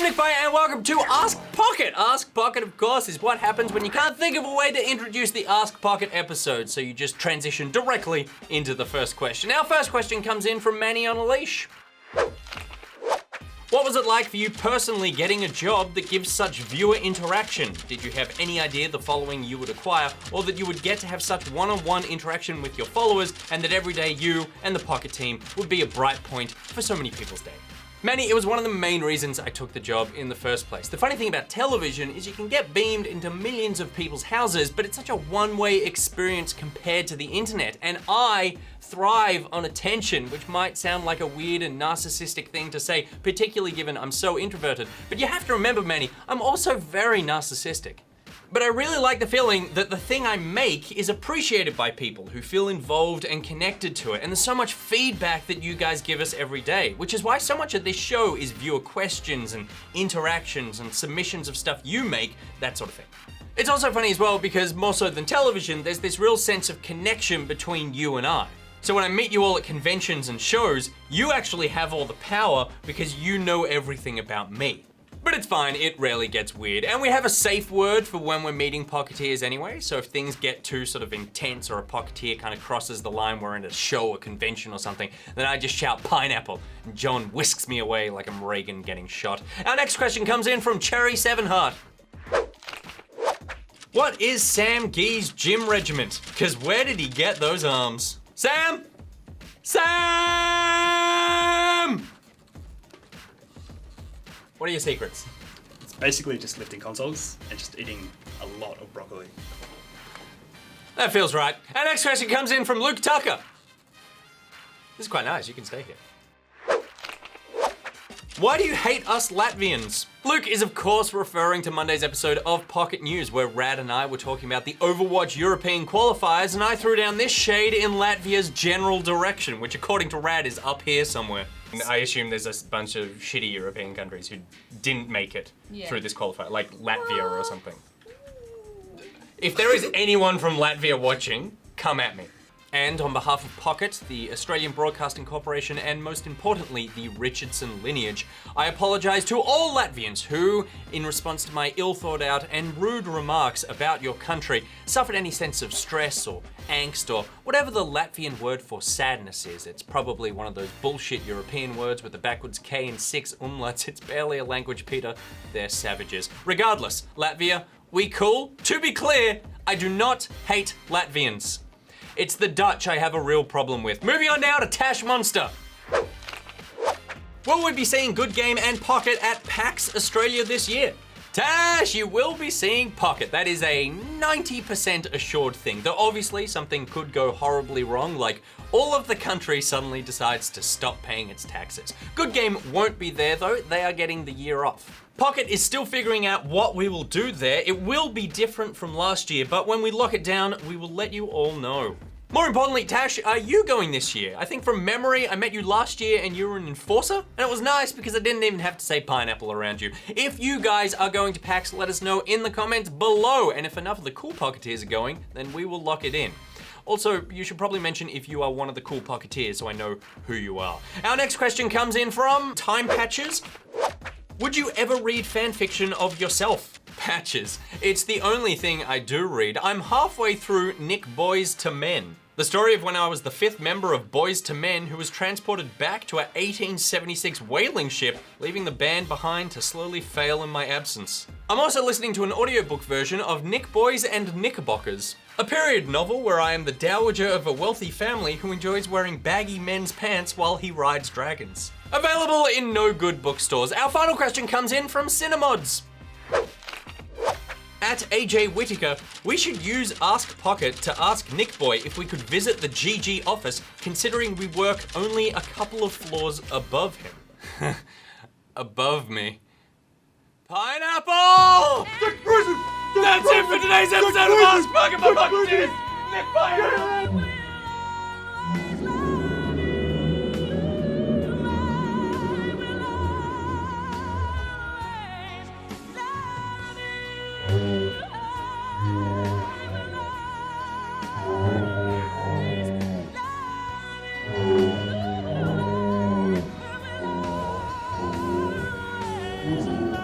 I'm NichBoy and welcome to Ask Pocket. Ask Pocket, of course, is what happens when you can't think of a way to introduce the Ask Pocket episode, so you just transition directly into the first question. Our first question comes in from Manny on a leash. What was it like for you personally getting a job that gives such viewer interaction? Did you have any idea the following you would acquire, or that you would get to have such one-on-one interaction with your followers, and that every day you and the Pocket team would be a bright point for so many people's day? Manny, it was one of the main reasons I took the job in the first place. The funny thing about television is you can get beamed into millions of people's houses, but it's such a one-way experience compared to the internet. And I thrive on attention, which might sound like a weird and narcissistic thing to say, particularly given I'm so introverted. But you have to remember, Manny, I'm also very narcissistic. But I really like the feeling that the thing I make is appreciated by people who feel involved and connected to it. And there's so much feedback that you guys give us every day, which is why so much of this show is viewer questions and interactions and submissions of stuff you make, that sort of thing. It's also funny as well because more so than television, there's this real sense of connection between you and I. So when I meet you all at conventions and shows, you actually have all the power because you know everything about me. But it's fine, it rarely gets weird. And we have a safe word for when we're meeting Pocketeers anyway, so if things get too sort of intense or a Pocketeer kind of crosses the line, we're in a show or convention or something, then I just shout pineapple, and John whisks me away like I'm Reagan getting shot. Our next question comes in from Cherry Sevenheart. What is Sam Gee's gym regiment? Because where did he get those arms? Sam! Sam! What are your secrets? It's basically just lifting consoles and just eating a lot of broccoli. That feels right. Our next question comes in from Luke Tucker. This is quite nice, you can stay here. Why do you hate us Latvians? Luke is of course referring to Monday's episode of Pocket News where Rad and I were talking about the Overwatch European qualifiers and I threw down this shade in Latvia's general direction, which according to Rad is up here somewhere. And I assume there's a bunch of shitty European countries who didn't make it through this qualifier, like Latvia or something. If there is anyone from Latvia watching, come at me. And on behalf of Pocket, the Australian Broadcasting Corporation, and most importantly, the Richardson lineage, I apologise to all Latvians who, in response to my ill-thought-out and rude remarks about your country, suffered any sense of stress or angst or whatever the Latvian word for sadness is. It's probably one of those bullshit European words with the backwards K and 6 umlauts. It's barely a language, Peter. They're savages. Regardless, Latvia, we cool? To be clear, I do not hate Latvians. It's the Dutch I have a real problem with. Moving on now to Tash Monster. Will we be seeing Good Game and Pocket at PAX Australia this year? Tash, you will be seeing Pocket. That is a 90% assured thing, though obviously something could go horribly wrong, like all of the country suddenly decides to stop paying its taxes. Good Game won't be there though, they are getting the year off. Pocket is still figuring out what we will do there. It will be different from last year, but when we lock it down, we will let you all know. More importantly, Tash, are you going this year? I think from memory, I met you last year and you were an enforcer, and it was nice because I didn't even have to say pineapple around you. If you guys are going to PAX, let us know in the comments below, and if enough of the cool Pocketeers are going, then we will lock it in. Also, you should probably mention if you are one of the cool Pocketeers so I know who you are. Our next question comes in from Time Patches. Would you ever read fan fiction of yourself? Patches. It's the only thing I do read. I'm halfway through Nick Boys to Men. The story of when I was the 5th member of Boys to Men who was transported back to an 1876 whaling ship, leaving the band behind to slowly fail in my absence. I'm also listening to an audiobook version of Nick Boys and Knickerbockers, a period novel where I am the dowager of a wealthy family who enjoys wearing baggy men's pants while he rides dragons. Available in no good bookstores. Our final question comes in from Cinemods. At AJ Whittaker, we should use Ask Pocket to ask NichBoy if we could visit the GG office, considering we work only a couple of floors above him. Above me. Pineapple! That's it for today's episode of Ask Pocket. My Pocket is NichBoy. apologises.